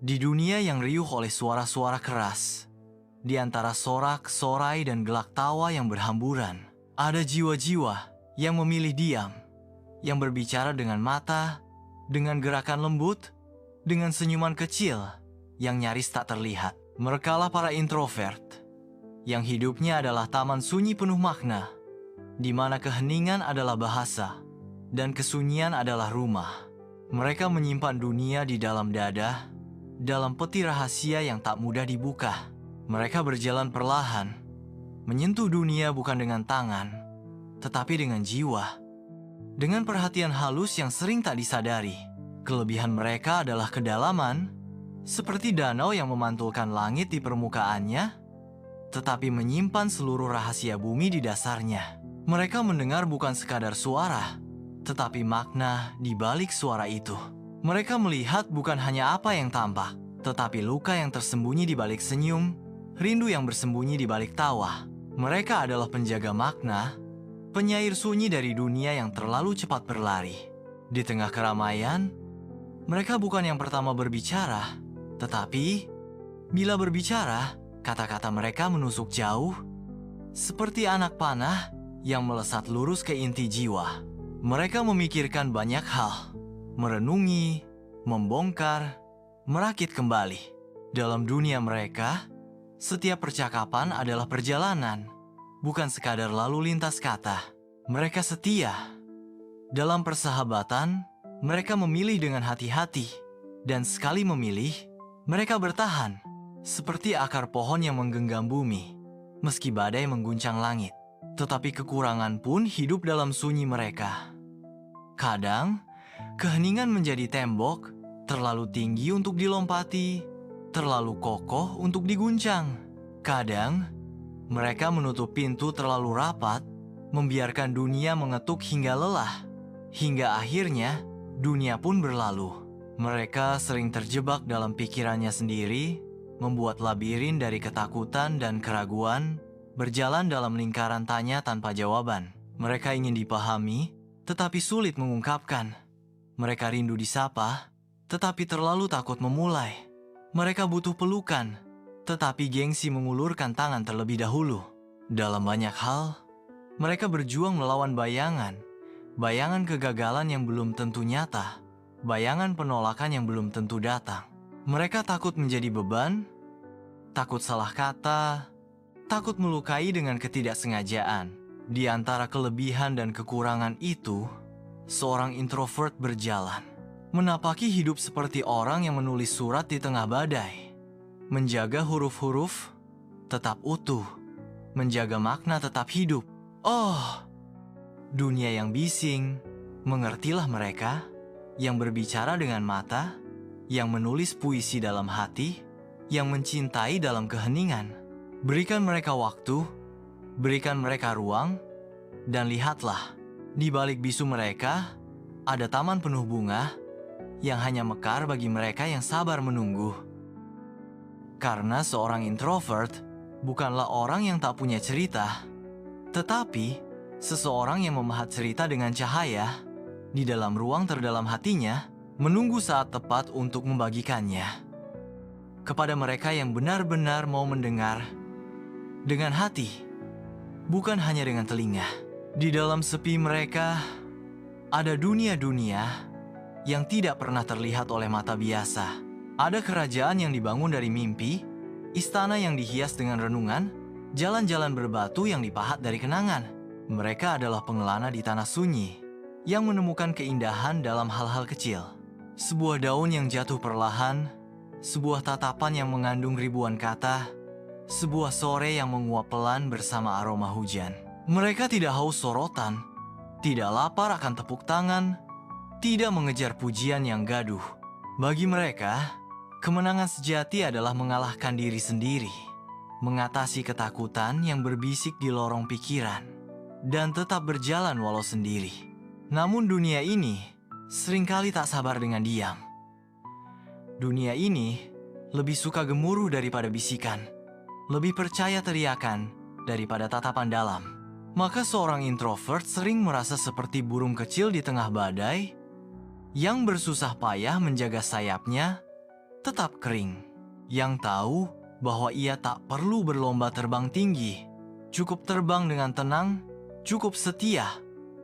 Di dunia yang riuh oleh suara-suara keras, di antara sorak, sorai, dan gelak tawa yang berhamburan, ada jiwa-jiwa yang memilih diam, yang berbicara dengan mata, dengan gerakan lembut, dengan senyuman kecil yang nyaris tak terlihat. Merekalah para introvert, yang hidupnya adalah taman sunyi penuh makna, di mana keheningan adalah bahasa, dan kesunyian adalah rumah. Mereka menyimpan dunia di dalam dada, dalam peti rahasia yang tak mudah dibuka. Mereka berjalan perlahan, menyentuh dunia bukan dengan tangan, tetapi dengan jiwa. Dengan perhatian halus yang sering tak disadari. Kelebihan mereka adalah kedalaman, seperti danau yang memantulkan langit di permukaannya, tetapi menyimpan seluruh rahasia bumi di dasarnya. Mereka mendengar bukan sekadar suara, tetapi makna di balik suara itu. Mereka melihat bukan hanya apa yang tampak, tetapi luka yang tersembunyi di balik senyum, rindu yang bersembunyi di balik tawa. Mereka adalah penjaga makna, penyair sunyi dari dunia yang terlalu cepat berlari. Di tengah keramaian, mereka bukan yang pertama berbicara, tetapi bila berbicara, kata-kata mereka menusuk jauh, seperti anak panah yang melesat lurus ke inti jiwa. Mereka memikirkan banyak hal, merenungi, membongkar, merakit kembali. Dalam dunia mereka, setiap percakapan adalah perjalanan, bukan sekadar lalu lintas kata. Mereka setia. Dalam persahabatan, mereka memilih dengan hati-hati. Dan sekali memilih, mereka bertahan. Seperti akar pohon yang menggenggam bumi, meski badai mengguncang langit. Tetapi kekurangan pun hidup dalam sunyi mereka. Kadang, keheningan menjadi tembok, terlalu tinggi untuk dilompati, terlalu kokoh untuk diguncang. Kadang, mereka menutup pintu terlalu rapat, membiarkan dunia mengetuk hingga lelah. Hingga akhirnya, dunia pun berlalu. Mereka sering terjebak dalam pikirannya sendiri, membuat labirin dari ketakutan dan keraguan, berjalan dalam lingkaran tanya tanpa jawaban. Mereka ingin dipahami, tetapi sulit mengungkapkan. Mereka rindu disapa, tetapi terlalu takut memulai. Mereka butuh pelukan, tetapi gengsi mengulurkan tangan terlebih dahulu. Dalam banyak hal, mereka berjuang melawan bayangan. Bayangan kegagalan yang belum tentu nyata, bayangan penolakan yang belum tentu datang. Mereka takut menjadi beban, takut salah kata, takut melukai dengan ketidaksengajaan. Di antara kelebihan dan kekurangan itu, seorang introvert berjalan, menapaki hidup seperti orang yang menulis surat di tengah badai, menjaga huruf-huruf tetap utuh, menjaga makna tetap hidup. Oh, dunia yang bising, mengertilah mereka, yang berbicara dengan mata, yang menulis puisi dalam hati, yang mencintai dalam keheningan. Berikan mereka waktu, berikan mereka ruang, dan lihatlah, di balik bisu mereka, ada taman penuh bunga yang hanya mekar bagi mereka yang sabar menunggu. Karena seorang introvert bukanlah orang yang tak punya cerita, tetapi seseorang yang memahat cerita dengan cahaya di dalam ruang terdalam hatinya, menunggu saat tepat untuk membagikannya. Kepada mereka yang benar-benar mau mendengar dengan hati, bukan hanya dengan telinga. Di dalam sepi mereka, ada dunia-dunia yang tidak pernah terlihat oleh mata biasa. Ada kerajaan yang dibangun dari mimpi, istana yang dihias dengan renungan, jalan-jalan berbatu yang dipahat dari kenangan. Mereka adalah pengelana di tanah sunyi, yang menemukan keindahan dalam hal-hal kecil. Sebuah daun yang jatuh perlahan, sebuah tatapan yang mengandung ribuan kata, sebuah sore yang menguap pelan bersama aroma hujan. Mereka tidak haus sorotan, tidak lapar akan tepuk tangan, tidak mengejar pujian yang gaduh. Bagi mereka, kemenangan sejati adalah mengalahkan diri sendiri, mengatasi ketakutan yang berbisik di lorong pikiran, dan tetap berjalan walau sendiri. Namun dunia ini seringkali tak sabar dengan diam. Dunia ini lebih suka gemuruh daripada bisikan, lebih percaya teriakan daripada tatapan dalam. Maka seorang introvert sering merasa seperti burung kecil di tengah badai yang bersusah payah menjaga sayapnya tetap kering, yang tahu bahwa ia tak perlu berlomba terbang tinggi, cukup terbang dengan tenang, cukup setia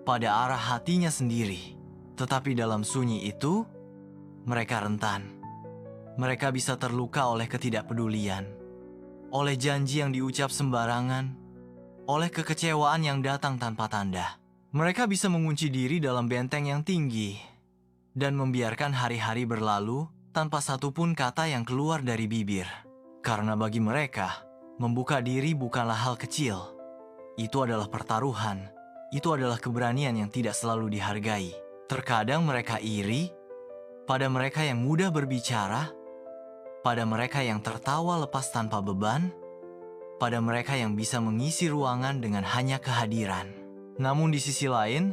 pada arah hatinya sendiri. Tetapi dalam sunyi itu, mereka rentan. Mereka bisa terluka oleh ketidakpedulian, oleh janji yang diucap sembarangan, oleh kekecewaan yang datang tanpa tanda. Mereka bisa mengunci diri dalam benteng yang tinggi dan membiarkan hari-hari berlalu tanpa satupun kata yang keluar dari bibir. Karena bagi mereka, membuka diri bukanlah hal kecil. Itu adalah pertaruhan. Itu adalah keberanian yang tidak selalu dihargai. Terkadang mereka iri pada mereka yang mudah berbicara, pada mereka yang tertawa lepas tanpa beban, pada mereka yang bisa mengisi ruangan dengan hanya kehadiran. Namun di sisi lain,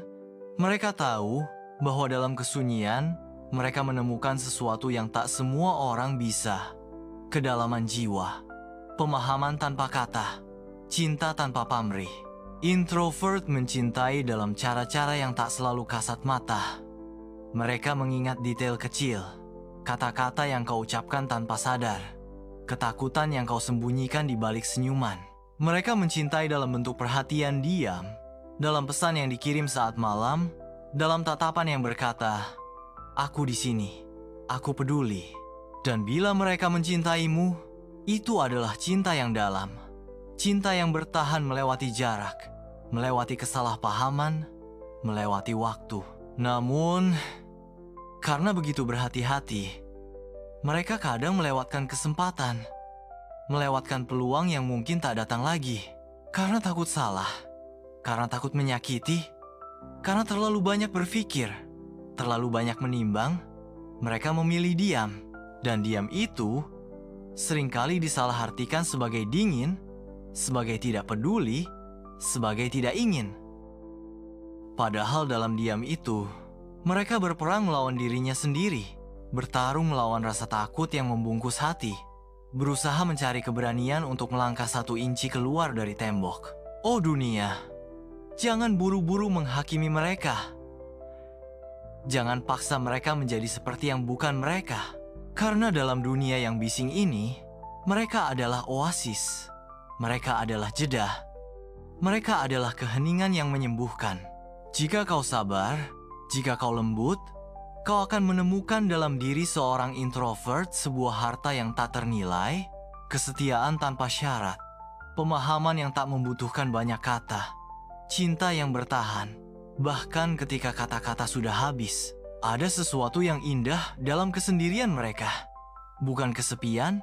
mereka tahu bahwa dalam kesunyian, mereka menemukan sesuatu yang tak semua orang bisa. Kedalaman jiwa, pemahaman tanpa kata, cinta tanpa pamrih. Introvert mencintai dalam cara-cara yang tak selalu kasat mata. Mereka mengingat detail kecil, kata-kata yang kau ucapkan tanpa sadar, ketakutan yang kau sembunyikan di balik senyuman. Mereka mencintai dalam bentuk perhatian diam, dalam pesan yang dikirim saat malam, dalam tatapan yang berkata, "Aku di sini, aku peduli." Dan bila mereka mencintaimu, itu adalah cinta yang dalam. Cinta yang bertahan melewati jarak, melewati kesalahpahaman, melewati waktu. Namun, karena begitu berhati-hati, mereka kadang melewatkan kesempatan, melewatkan peluang yang mungkin tak datang lagi. Karena takut salah, karena takut menyakiti, karena terlalu banyak berpikir, terlalu banyak menimbang, mereka memilih diam. Dan diam itu seringkali disalahartikan sebagai dingin, sebagai tidak peduli, sebagai tidak ingin. Padahal dalam diam itu, mereka berperang melawan dirinya sendiri, bertarung melawan rasa takut yang membungkus hati, berusaha mencari keberanian untuk melangkah 1 inci keluar dari tembok. Oh dunia, jangan buru-buru menghakimi mereka. Jangan paksa mereka menjadi seperti yang bukan mereka. Karena dalam dunia yang bising ini, mereka adalah oasis. Mereka adalah jeda. Mereka adalah keheningan yang menyembuhkan. Jika kau sabar, jika kau lembut, kau akan menemukan dalam diri seorang introvert sebuah harta yang tak ternilai, kesetiaan tanpa syarat, pemahaman yang tak membutuhkan banyak kata, cinta yang bertahan, bahkan ketika kata-kata sudah habis. Ada sesuatu yang indah dalam kesendirian mereka. Bukan kesepian,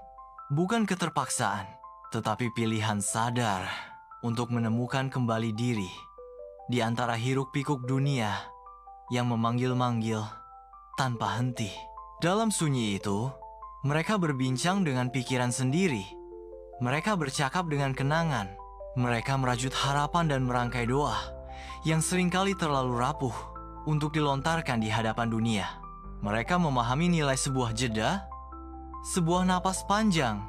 bukan keterpaksaan, tetapi pilihan sadar untuk menemukan kembali diri di antara hiruk-pikuk dunia yang memanggil-manggil tanpa henti. Dalam sunyi itu, mereka berbincang dengan pikiran sendiri. Mereka bercakap dengan kenangan. Mereka merajut harapan dan merangkai doa yang seringkali terlalu rapuh untuk dilontarkan di hadapan dunia. Mereka memahami nilai sebuah jeda, sebuah napas panjang,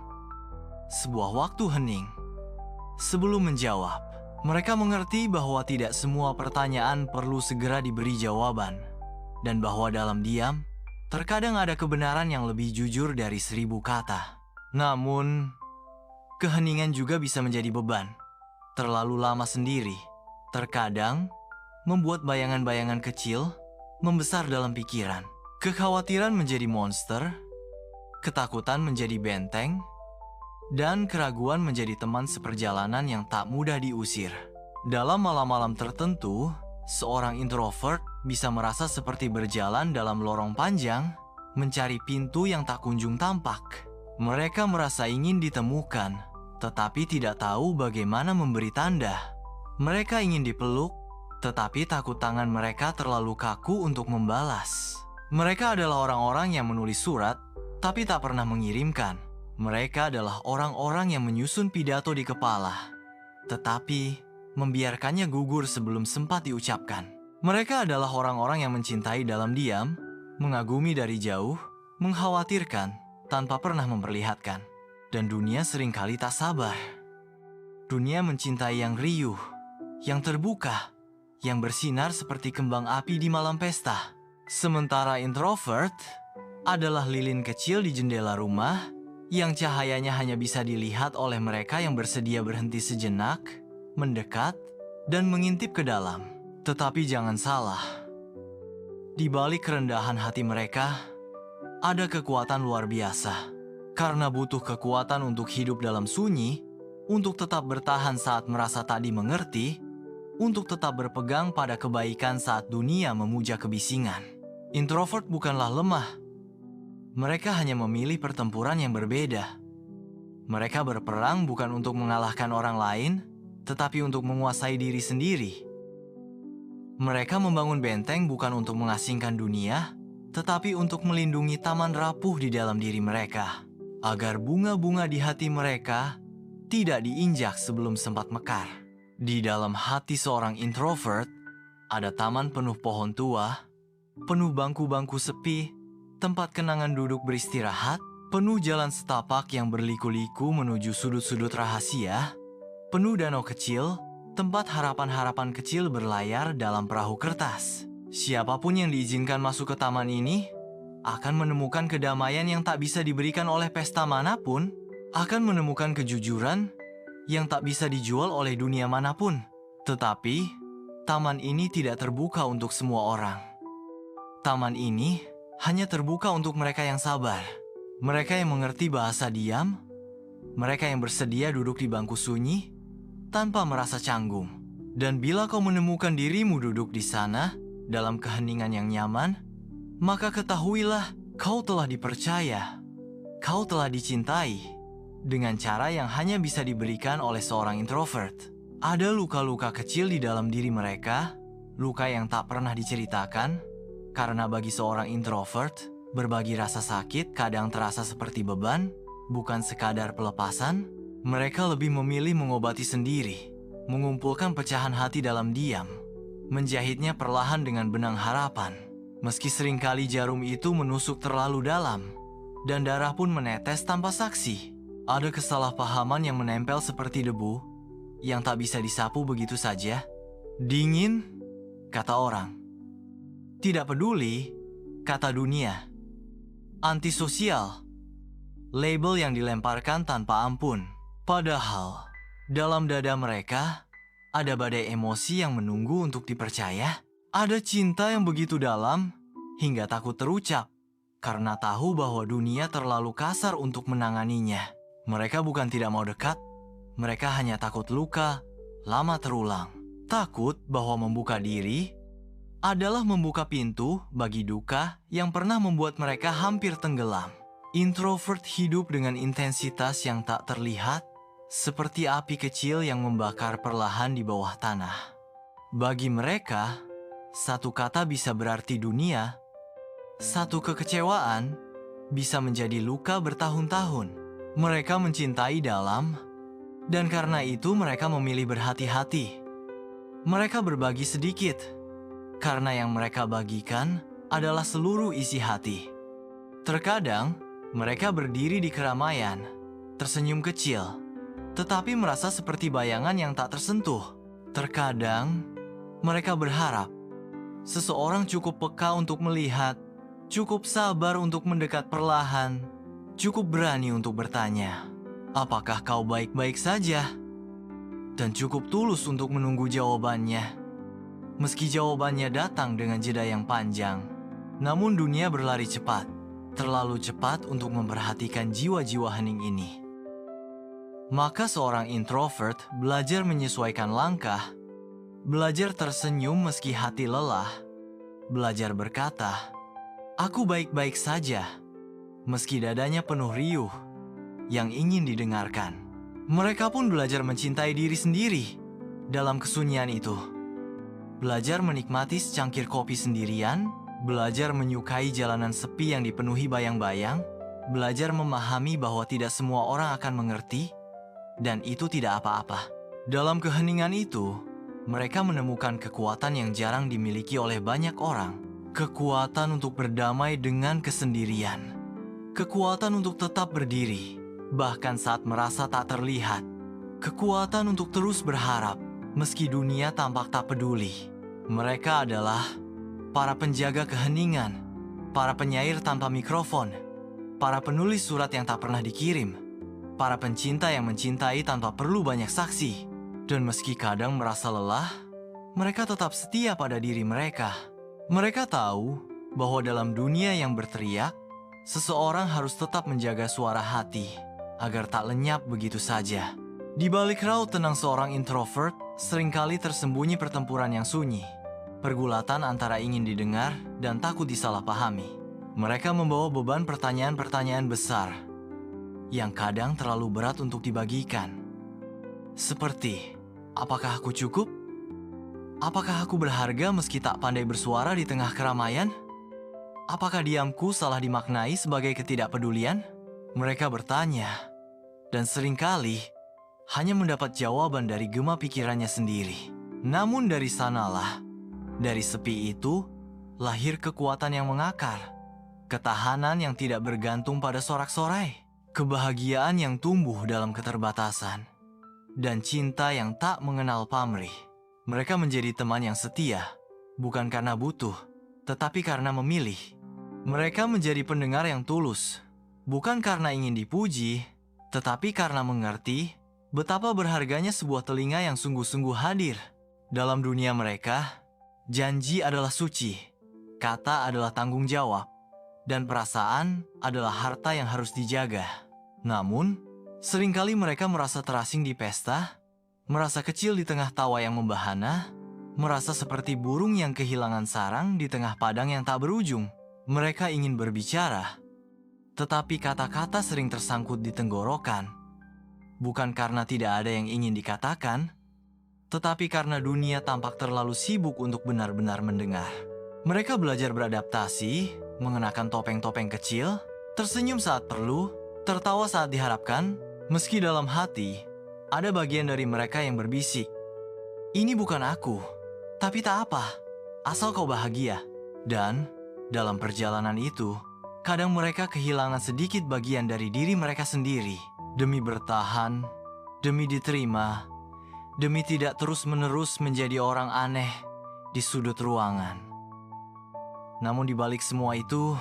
sebuah waktu hening. Sebelum menjawab, mereka mengerti bahwa tidak semua pertanyaan perlu segera diberi jawaban, dan bahwa dalam diam, terkadang ada kebenaran yang lebih jujur dari 1000 kata. Namun, keheningan juga bisa menjadi beban. Terlalu lama sendiri, terkadang membuat bayangan-bayangan kecil membesar dalam pikiran. Kekhawatiran menjadi monster, ketakutan menjadi benteng, dan keraguan menjadi teman seperjalanan yang tak mudah diusir. Dalam malam-malam tertentu, seorang introvert bisa merasa seperti berjalan dalam lorong panjang, mencari pintu yang tak kunjung tampak. Mereka merasa ingin ditemukan, tetapi tidak tahu bagaimana memberi tanda. Mereka ingin dipeluk, tetapi takut tangan mereka terlalu kaku untuk membalas. Mereka adalah orang-orang yang menulis surat, tapi tak pernah mengirimkan. Mereka adalah orang-orang yang menyusun pidato di kepala, tetapi membiarkannya gugur sebelum sempat diucapkan. Mereka adalah orang-orang yang mencintai dalam diam, mengagumi dari jauh, mengkhawatirkan, tanpa pernah memperlihatkan. Dan dunia seringkali tak sabar. Dunia mencintai yang riuh, yang terbuka, yang bersinar seperti kembang api di malam pesta. Sementara introvert adalah lilin kecil di jendela rumah yang cahayanya hanya bisa dilihat oleh mereka yang bersedia berhenti sejenak, mendekat, dan mengintip ke dalam. Tetapi jangan salah, di balik kerendahan hati mereka, ada kekuatan luar biasa. Karena butuh kekuatan untuk hidup dalam sunyi, untuk tetap bertahan saat merasa tak dimengerti, untuk tetap berpegang pada kebaikan saat dunia memuja kebisingan. Introvert bukanlah lemah. Mereka hanya memilih pertempuran yang berbeda. Mereka berperang bukan untuk mengalahkan orang lain, tetapi untuk menguasai diri sendiri. Mereka membangun benteng bukan untuk mengasingkan dunia, tetapi untuk melindungi taman rapuh di dalam diri mereka, agar bunga-bunga di hati mereka tidak diinjak sebelum sempat mekar. Di dalam hati seorang introvert, ada taman penuh pohon tua, penuh bangku-bangku sepi, tempat kenangan duduk beristirahat, penuh jalan setapak yang berliku-liku menuju sudut-sudut rahasia, penuh danau kecil, tempat harapan-harapan kecil berlayar dalam perahu kertas. Siapapun yang diizinkan masuk ke taman ini akan menemukan kedamaian yang tak bisa diberikan oleh pesta manapun, akan menemukan kejujuran yang tak bisa dijual oleh dunia manapun. Tetapi, taman ini tidak terbuka untuk semua orang. Taman ini hanya terbuka untuk mereka yang sabar, mereka yang mengerti bahasa diam, mereka yang bersedia duduk di bangku sunyi tanpa merasa canggung. Dan bila kau menemukan dirimu duduk di sana dalam keheningan yang nyaman, maka ketahuilah kau telah dipercaya, kau telah dicintai dengan cara yang hanya bisa diberikan oleh seorang introvert. Ada luka-luka kecil di dalam diri mereka, luka yang tak pernah diceritakan, karena bagi seorang introvert, berbagi rasa sakit kadang terasa seperti beban, bukan sekadar pelepasan. Mereka lebih memilih mengobati sendiri, mengumpulkan pecahan hati dalam diam, menjahitnya perlahan dengan benang harapan. Meski seringkali jarum itu menusuk terlalu dalam, dan darah pun menetes tanpa saksi. Ada kesalahpahaman yang menempel seperti debu, yang tak bisa disapu begitu saja. Dingin, kata orang. Tidak peduli, kata dunia. Antisosial, label yang dilemparkan tanpa ampun. Padahal, dalam dada mereka, ada badai emosi yang menunggu untuk dipercaya. Ada cinta yang begitu dalam, hingga takut terucap, karena tahu bahwa dunia terlalu kasar untuk menanganinya. Mereka bukan tidak mau dekat, mereka hanya takut luka lama terulang. Takut bahwa membuka diri adalah membuka pintu bagi duka yang pernah membuat mereka hampir tenggelam. Introvert hidup dengan intensitas yang tak terlihat, seperti api kecil yang membakar perlahan di bawah tanah. Bagi mereka, satu kata bisa berarti dunia, satu kekecewaan bisa menjadi luka bertahun-tahun. Mereka mencintai dalam, dan karena itu mereka memilih berhati-hati. Mereka berbagi sedikit, karena yang mereka bagikan adalah seluruh isi hati. Terkadang, mereka berdiri di keramaian, tersenyum kecil, tetapi merasa seperti bayangan yang tak tersentuh. Terkadang, mereka berharap seseorang cukup peka untuk melihat, cukup sabar untuk mendekat perlahan, cukup berani untuk bertanya, apakah kau baik-baik saja? Dan cukup tulus untuk menunggu jawabannya. Meski jawabannya datang dengan jeda yang panjang, namun dunia berlari cepat, terlalu cepat untuk memperhatikan jiwa-jiwa hening ini. Maka seorang introvert belajar menyesuaikan langkah, belajar tersenyum meski hati lelah, belajar berkata, "Aku baik-baik saja," meski dadanya penuh riuh yang ingin didengarkan. Mereka pun belajar mencintai diri sendiri dalam kesunyian itu. Belajar menikmati secangkir kopi sendirian, belajar menyukai jalanan sepi yang dipenuhi bayang-bayang, belajar memahami bahwa tidak semua orang akan mengerti, dan itu tidak apa-apa. Dalam keheningan itu, mereka menemukan kekuatan yang jarang dimiliki oleh banyak orang. Kekuatan untuk berdamai dengan kesendirian. Kekuatan untuk tetap berdiri, bahkan saat merasa tak terlihat. Kekuatan untuk terus berharap, meski dunia tampak tak peduli. Mereka adalah para penjaga keheningan, para penyair tanpa mikrofon, para penulis surat yang tak pernah dikirim, para pencinta yang mencintai tanpa perlu banyak saksi. Dan meski kadang merasa lelah, mereka tetap setia pada diri mereka. Mereka tahu bahwa dalam dunia yang berteriak, seseorang harus tetap menjaga suara hati agar tak lenyap begitu saja. Di balik raut tenang seorang introvert, seringkali tersembunyi pertempuran yang sunyi. Pergulatan antara ingin didengar dan takut disalahpahami. Mereka membawa beban pertanyaan-pertanyaan besar yang kadang terlalu berat untuk dibagikan. Seperti, apakah aku cukup? Apakah aku berharga meski tak pandai bersuara di tengah keramaian? Apakah diamku salah dimaknai sebagai ketidakpedulian? Mereka bertanya, dan seringkali hanya mendapat jawaban dari gema pikirannya sendiri. Namun dari sanalah, dari sepi itu, lahir kekuatan yang mengakar. Ketahanan yang tidak bergantung pada sorak-sorai. Kebahagiaan yang tumbuh dalam keterbatasan. Dan cinta yang tak mengenal pamrih. Mereka menjadi teman yang setia, bukan karena butuh, tetapi karena memilih. Mereka menjadi pendengar yang tulus, bukan karena ingin dipuji, tetapi karena mengerti betapa berharganya sebuah telinga yang sungguh-sungguh hadir. Dalam dunia mereka, janji adalah suci, kata adalah tanggung jawab, dan perasaan adalah harta yang harus dijaga. Namun, seringkali mereka merasa terasing di pesta, merasa kecil di tengah tawa yang membahana, merasa seperti burung yang kehilangan sarang di tengah padang yang tak berujung. Mereka ingin berbicara, tetapi kata-kata sering tersangkut di tenggorokan. Bukan karena tidak ada yang ingin dikatakan, tetapi karena dunia tampak terlalu sibuk untuk benar-benar mendengar. Mereka belajar beradaptasi, mengenakan topeng-topeng kecil, tersenyum saat perlu, tertawa saat diharapkan, meski dalam hati ada bagian dari mereka yang berbisik. Ini bukan aku, tapi tak apa, asal kau bahagia. Dan dalam perjalanan itu, kadang mereka kehilangan sedikit bagian dari diri mereka sendiri. Demi bertahan, demi diterima, demi tidak terus-menerus menjadi orang aneh di sudut ruangan. Namun di balik semua itu,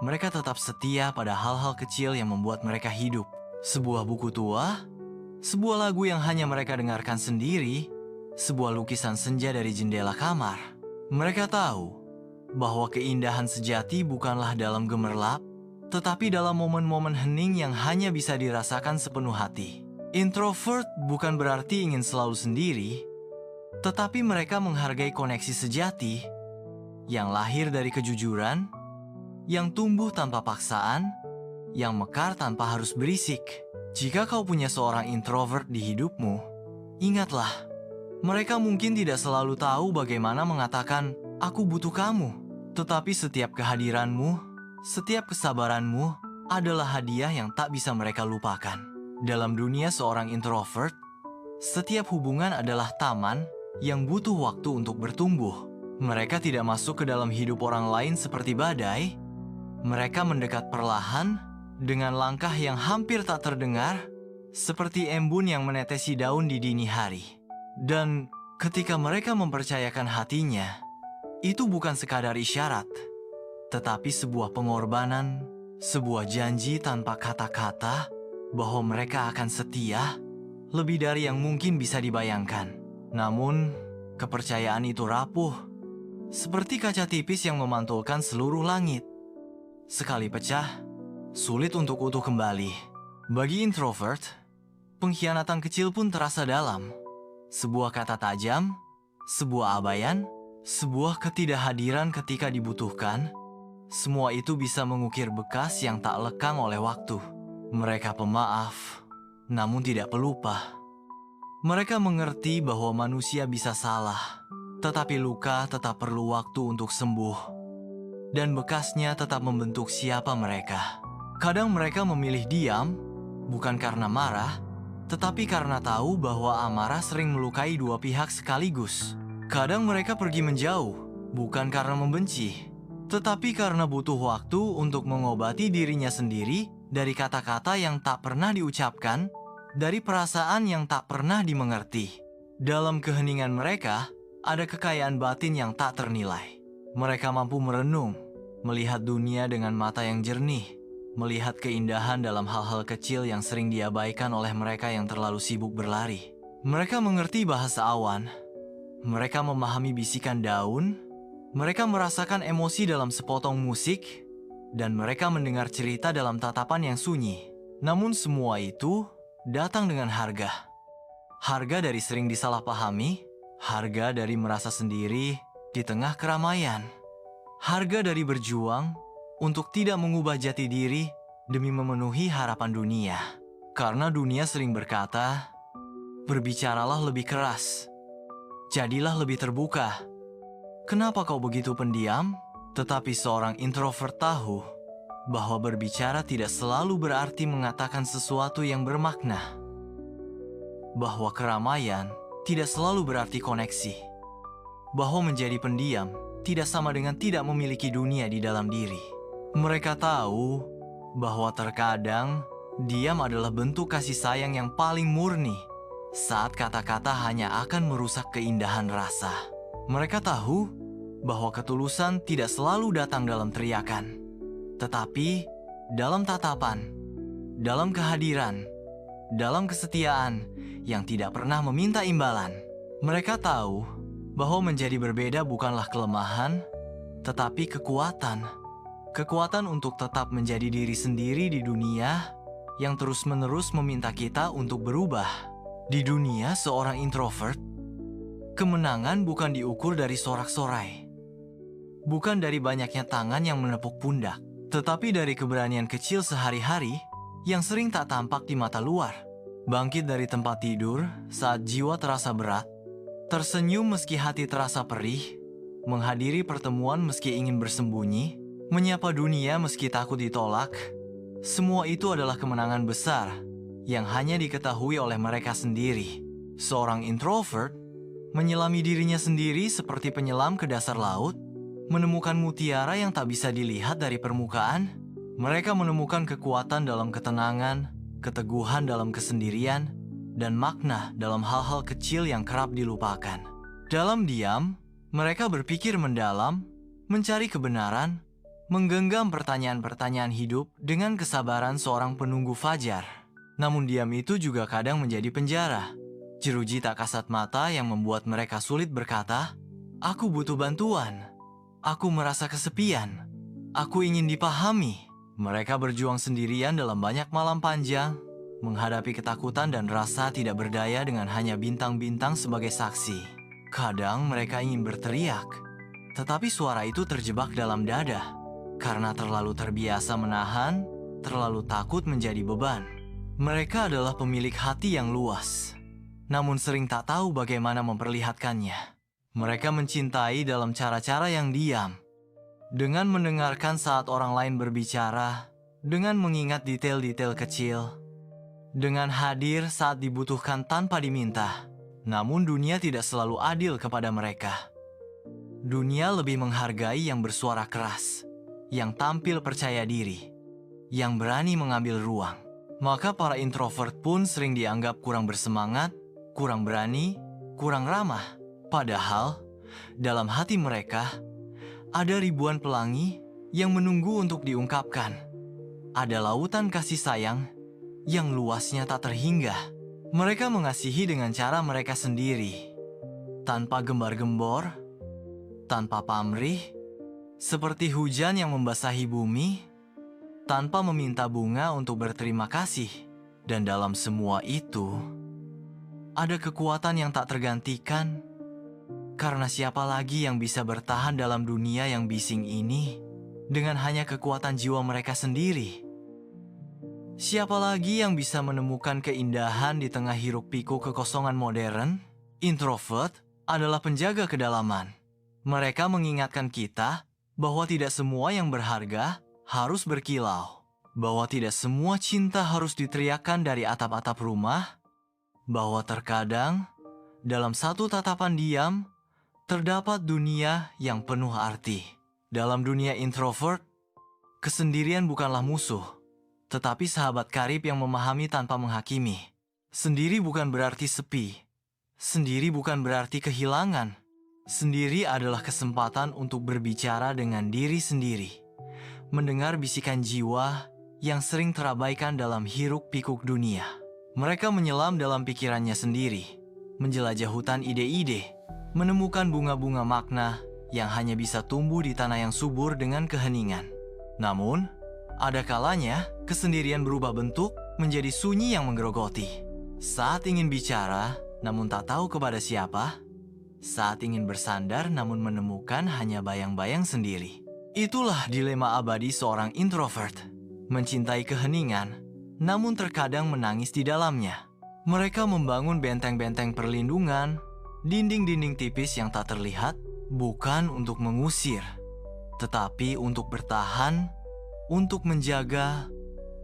mereka tetap setia pada hal-hal kecil yang membuat mereka hidup. Sebuah buku tua, sebuah lagu yang hanya mereka dengarkan sendiri, sebuah lukisan senja dari jendela kamar. Mereka tahu bahwa keindahan sejati bukanlah dalam gemerlap, tetapi dalam momen-momen hening yang hanya bisa dirasakan sepenuh hati. Introvert bukan berarti ingin selalu sendiri, tetapi mereka menghargai koneksi sejati yang lahir dari kejujuran, yang tumbuh tanpa paksaan, yang mekar tanpa harus berisik. Jika kau punya seorang introvert di hidupmu, ingatlah, mereka mungkin tidak selalu tahu bagaimana mengatakan, "Aku butuh kamu." Tetapi setiap kehadiranmu, setiap kesabaranmu adalah hadiah yang tak bisa mereka lupakan. Dalam dunia seorang introvert, setiap hubungan adalah taman yang butuh waktu untuk bertumbuh. Mereka tidak masuk ke dalam hidup orang lain seperti badai. Mereka mendekat perlahan dengan langkah yang hampir tak terdengar, seperti embun yang menetesi daun di dini hari. Dan ketika mereka mempercayakan hatinya, itu bukan sekadar isyarat, tetapi sebuah pengorbanan, sebuah janji tanpa kata-kata bahwa mereka akan setia lebih dari yang mungkin bisa dibayangkan. Namun, kepercayaan itu rapuh, seperti kaca tipis yang memantulkan seluruh langit. Sekali pecah, sulit untuk utuh kembali. Bagi introvert, pengkhianatan kecil pun terasa dalam. Sebuah kata tajam, sebuah abaian, sebuah ketidakhadiran ketika dibutuhkan, semua itu bisa mengukir bekas yang tak lekang oleh waktu. Mereka pemaaf, namun tidak pelupa. Mereka mengerti bahwa manusia bisa salah, tetapi luka tetap perlu waktu untuk sembuh. Dan bekasnya tetap membentuk siapa mereka. Kadang mereka memilih diam, bukan karena marah, tetapi karena tahu bahwa amarah sering melukai dua pihak sekaligus. Kadang mereka pergi menjauh, bukan karena membenci, tetapi karena butuh waktu untuk mengobati dirinya sendiri dari kata-kata yang tak pernah diucapkan, dari perasaan yang tak pernah dimengerti. Dalam keheningan mereka, ada kekayaan batin yang tak ternilai. Mereka mampu merenung, melihat dunia dengan mata yang jernih, melihat keindahan dalam hal-hal kecil yang sering diabaikan oleh mereka yang terlalu sibuk berlari. Mereka mengerti bahasa awan, mereka memahami bisikan daun, mereka merasakan emosi dalam sepotong musik, dan mereka mendengar cerita dalam tatapan yang sunyi. Namun semua itu datang dengan harga. Harga dari sering disalahpahami, harga dari merasa sendiri di tengah keramaian, harga dari berjuang untuk tidak mengubah jati diri demi memenuhi harapan dunia. Karena dunia sering berkata, berbicaralah lebih keras, jadilah lebih terbuka. Kenapa kau begitu pendiam? Tetapi seorang introvert tahu bahwa berbicara tidak selalu berarti mengatakan sesuatu yang bermakna. Bahwa keramaian tidak selalu berarti koneksi. Bahwa menjadi pendiam tidak sama dengan tidak memiliki dunia di dalam diri. Mereka tahu bahwa terkadang diam adalah bentuk kasih sayang yang paling murni saat kata-kata hanya akan merusak keindahan rasa. Mereka tahu bahwa ketulusan tidak selalu datang dalam teriakan, tetapi dalam tatapan, dalam kehadiran, dalam kesetiaan yang tidak pernah meminta imbalan. Mereka tahu bahwa menjadi berbeda bukanlah kelemahan, tetapi kekuatan. Kekuatan untuk tetap menjadi diri sendiri di dunia yang terus-menerus meminta kita untuk berubah. Di dunia seorang introvert, kemenangan bukan diukur dari sorak-sorai. Bukan dari banyaknya tangan yang menepuk pundak, tetapi dari keberanian kecil sehari-hari yang sering tak tampak di mata luar. Bangkit dari tempat tidur saat jiwa terasa berat, tersenyum meski hati terasa perih, menghadiri pertemuan meski ingin bersembunyi, menyapa dunia meski takut ditolak. Semua itu adalah kemenangan besar yang hanya diketahui oleh mereka sendiri. Seorang introvert menyelami dirinya sendiri seperti penyelam ke dasar laut, menemukan mutiara yang tak bisa dilihat dari permukaan. Mereka menemukan kekuatan dalam ketenangan, keteguhan dalam kesendirian, dan makna dalam hal-hal kecil yang kerap dilupakan. Dalam diam, mereka berpikir mendalam, mencari kebenaran, menggenggam pertanyaan-pertanyaan hidup dengan kesabaran seorang penunggu fajar. Namun diam itu juga kadang menjadi penjara. Jeruji tak kasat mata yang membuat mereka sulit berkata, "Aku butuh bantuan. Aku merasa kesepian. Aku ingin dipahami." Mereka berjuang sendirian dalam banyak malam panjang, menghadapi ketakutan dan rasa tidak berdaya dengan hanya bintang-bintang sebagai saksi. Kadang mereka ingin berteriak, tetapi suara itu terjebak dalam dada. Karena terlalu terbiasa menahan, terlalu takut menjadi beban. Mereka adalah pemilik hati yang luas, namun sering tak tahu bagaimana memperlihatkannya. Mereka mencintai dalam cara-cara yang diam, dengan mendengarkan saat orang lain berbicara, dengan mengingat detail-detail kecil, dengan hadir saat dibutuhkan tanpa diminta. Namun dunia tidak selalu adil kepada mereka. Dunia lebih menghargai yang bersuara keras, yang tampil percaya diri, yang berani mengambil ruang. Maka para introvert pun sering dianggap kurang bersemangat, kurang berani, kurang ramah. Padahal, dalam hati mereka, ada ribuan pelangi yang menunggu untuk diungkapkan. Ada lautan kasih sayang yang luasnya tak terhingga. Mereka mengasihi dengan cara mereka sendiri, tanpa gembar-gembor, tanpa pamrih, seperti hujan yang membasahi bumi, tanpa meminta bunga untuk berterima kasih. Dan dalam semua itu, ada kekuatan yang tak tergantikan. Karena siapa lagi yang bisa bertahan dalam dunia yang bising ini dengan hanya kekuatan jiwa mereka sendiri? Siapa lagi yang bisa menemukan keindahan di tengah hiruk-pikuk kekosongan modern? Introvert adalah penjaga kedalaman. Mereka mengingatkan kita bahwa tidak semua yang berharga harus berkilau, bahwa tidak semua cinta harus diteriakkan dari atap-atap rumah, bahwa terkadang dalam satu tatapan diam terdapat dunia yang penuh arti. Dalam dunia introvert, kesendirian bukanlah musuh, tetapi sahabat karib yang memahami tanpa menghakimi. Sendiri bukan berarti sepi, sendiri bukan berarti kehilangan. Sendiri adalah kesempatan untuk berbicara dengan diri sendiri. mendengar bisikan jiwa yang sering terabaikan dalam hiruk-pikuk dunia. Mereka menyelam dalam pikirannya sendiri, menjelajah hutan ide-ide, menemukan bunga-bunga makna yang hanya bisa tumbuh di tanah yang subur dengan keheningan. Namun, ada kalanya kesendirian berubah bentuk menjadi sunyi yang menggerogoti. Saat ingin bicara, namun tak tahu kepada siapa. Saat ingin bersandar, namun menemukan hanya bayang-bayang sendiri. Itulah dilema abadi seorang introvert. Mencintai keheningan, namun terkadang menangis di dalamnya. Mereka membangun benteng-benteng perlindungan, dinding-dinding tipis yang tak terlihat, bukan untuk mengusir, tetapi untuk bertahan, untuk menjaga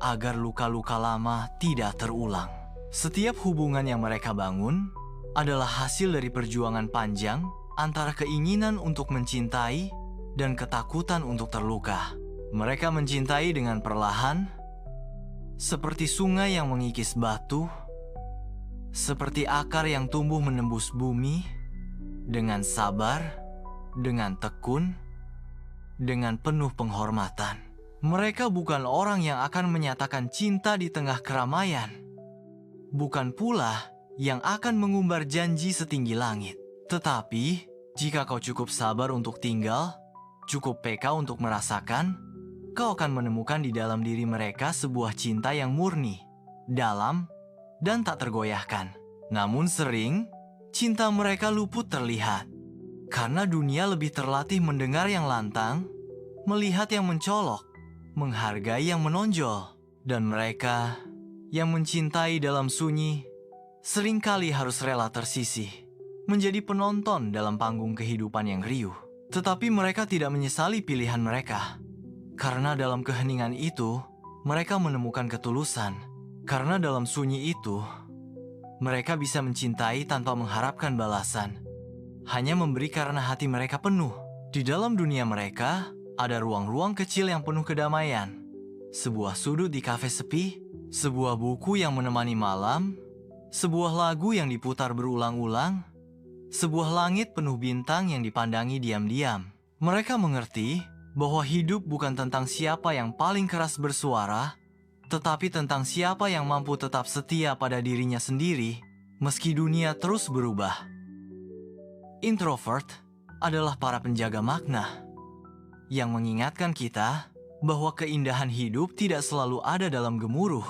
agar luka-luka lama tidak terulang. Setiap hubungan yang mereka bangun adalah hasil dari perjuangan panjang antara keinginan untuk mencintai dan ketakutan untuk terluka. Mereka mencintai dengan perlahan, seperti sungai yang mengikis batu, seperti akar yang tumbuh menembus bumi, dengan sabar, dengan tekun, dengan penuh penghormatan. Mereka bukan orang yang akan menyatakan cinta di tengah keramaian. Bukan pula yang akan mengumbar janji setinggi langit. Tetapi, jika kau cukup sabar untuk tinggal, cukup peka untuk merasakan, kau akan menemukan di dalam diri mereka sebuah cinta yang murni, dalam, dan tak tergoyahkan. Namun sering, cinta mereka luput terlihat. Karena dunia lebih terlatih mendengar yang lantang, melihat yang mencolok, menghargai yang menonjol. Dan mereka yang mencintai dalam sunyi seringkali harus rela tersisih, menjadi penonton dalam panggung kehidupan yang riuh. Tetapi mereka tidak menyesali pilihan mereka. Karena dalam keheningan itu, mereka menemukan ketulusan. Karena dalam sunyi itu, mereka bisa mencintai tanpa mengharapkan balasan. Hanya memberi karena hati mereka penuh. Di dalam dunia mereka, ada ruang-ruang kecil yang penuh kedamaian. Sebuah sudut di kafe sepi, sebuah buku yang menemani malam, sebuah lagu yang diputar berulang-ulang, sebuah langit penuh bintang yang dipandangi diam-diam. Mereka mengerti bahwa hidup bukan tentang siapa yang paling keras bersuara, tetapi tentang siapa yang mampu tetap setia pada dirinya sendiri, meski dunia terus berubah. Introvert adalah para penjaga makna yang mengingatkan kita bahwa keindahan hidup tidak selalu ada dalam gemuruh,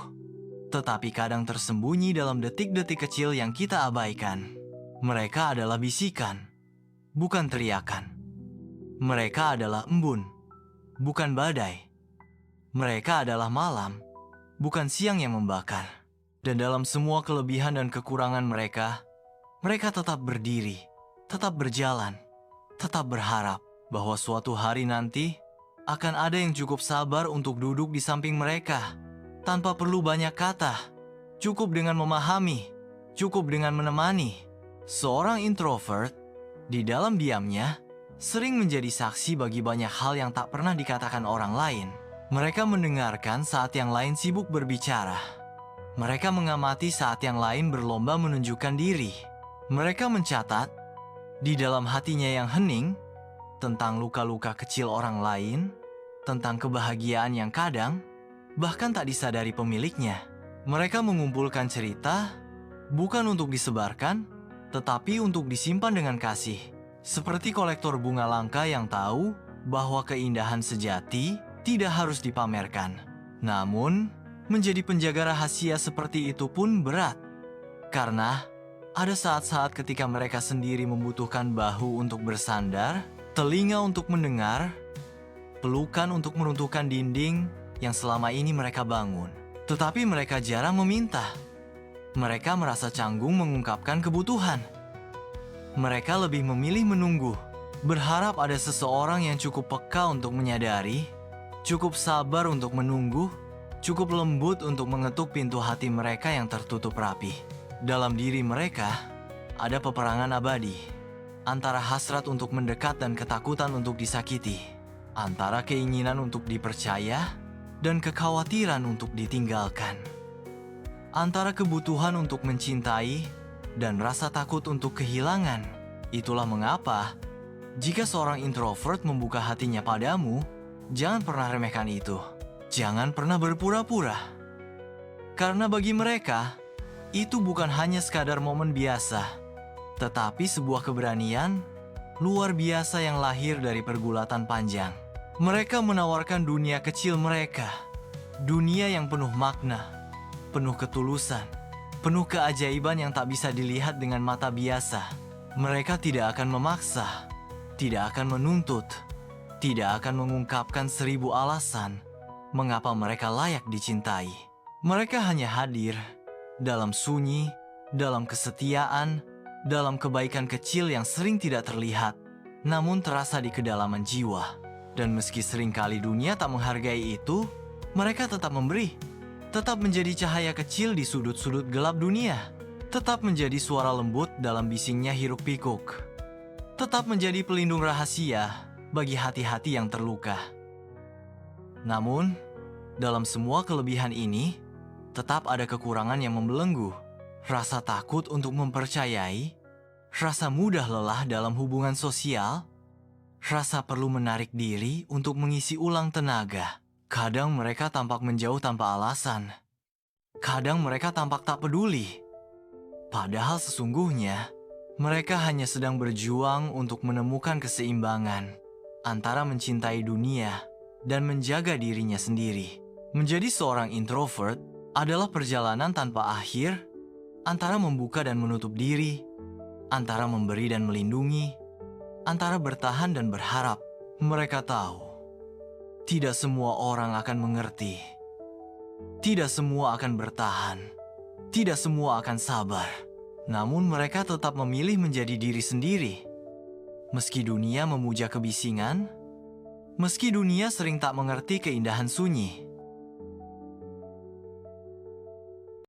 tetapi kadang tersembunyi dalam detik-detik kecil yang kita abaikan. Mereka adalah bisikan, bukan teriakan. Mereka adalah embun, bukan badai. Mereka adalah malam, bukan siang yang membakar. Dan dalam semua kelebihan dan kekurangan mereka, mereka tetap berdiri, tetap berjalan, tetap berharap bahwa suatu hari nanti akan ada yang cukup sabar untuk duduk di samping mereka tanpa perlu banyak kata, cukup dengan memahami, cukup dengan menemani. Seorang introvert di dalam diamnya sering menjadi saksi bagi banyak hal yang tak pernah dikatakan orang lain. Mereka mendengarkan saat yang lain sibuk berbicara. Mereka mengamati saat yang lain berlomba menunjukkan diri. Mereka mencatat di dalam hatinya yang hening tentang luka-luka kecil orang lain, tentang kebahagiaan yang kadang bahkan tak disadari pemiliknya. Mereka mengumpulkan cerita bukan untuk disebarkan, tetapi untuk disimpan dengan kasih. Seperti kolektor bunga langka yang tahu bahwa keindahan sejati tidak harus dipamerkan. Namun, menjadi penjaga rahasia seperti itu pun berat. Karena ada saat-saat ketika mereka sendiri membutuhkan bahu untuk bersandar, telinga untuk mendengar, pelukan untuk meruntuhkan dinding yang selama ini mereka bangun. Tetapi mereka jarang meminta. Mereka merasa canggung mengungkapkan kebutuhan. Mereka lebih memilih menunggu, berharap ada seseorang yang cukup peka untuk menyadari, cukup sabar untuk menunggu, cukup lembut untuk mengetuk pintu hati mereka yang tertutup rapi. Dalam diri mereka ada peperangan abadi antara hasrat untuk mendekat dan ketakutan untuk disakiti, antara keinginan untuk dipercaya dan kekhawatiran untuk ditinggalkan, antara kebutuhan untuk mencintai dan rasa takut untuk kehilangan. Itulah mengapa jika seorang introvert membuka hatinya padamu, Jangan pernah remehkan itu. Jangan pernah berpura-pura. Karena bagi mereka, itu bukan hanya sekadar momen biasa, tetapi sebuah keberanian luar biasa yang lahir dari pergulatan panjang. Mereka menawarkan dunia kecil mereka, dunia yang penuh makna, penuh ketulusan, penuh keajaiban yang tak bisa dilihat dengan mata biasa. Mereka tidak akan memaksa, tidak akan menuntut, tidak akan mengungkapkan 1000 alasan mengapa mereka layak dicintai. Mereka hanya hadir dalam sunyi, dalam kesetiaan, dalam kebaikan kecil yang sering tidak terlihat, namun terasa di kedalaman jiwa. Dan meski seringkali dunia tak menghargai itu, mereka tetap memberi. Tetap menjadi cahaya kecil di sudut-sudut gelap dunia. Tetap menjadi suara lembut dalam bisingnya hiruk-pikuk. Tetap menjadi pelindung rahasia bagi hati-hati yang terluka. Namun, dalam semua kelebihan ini, tetap ada kekurangan yang membelenggu. Rasa takut untuk mempercayai, rasa mudah lelah dalam hubungan sosial, rasa perlu menarik diri untuk mengisi ulang tenaga. Kadang mereka tampak menjauh tanpa alasan. Kadang mereka tampak tak peduli. Padahal sesungguhnya, mereka hanya sedang berjuang untuk menemukan keseimbangan antara mencintai dunia dan menjaga dirinya sendiri. Menjadi seorang introvert adalah perjalanan tanpa akhir antara membuka dan menutup diri, antara memberi dan melindungi, antara bertahan dan berharap. Mereka tahu, tidak semua orang akan mengerti. Tidak semua akan bertahan. Tidak semua akan sabar. Namun mereka tetap memilih menjadi diri sendiri. Meski dunia memuja kebisingan, meski dunia sering tak mengerti keindahan sunyi,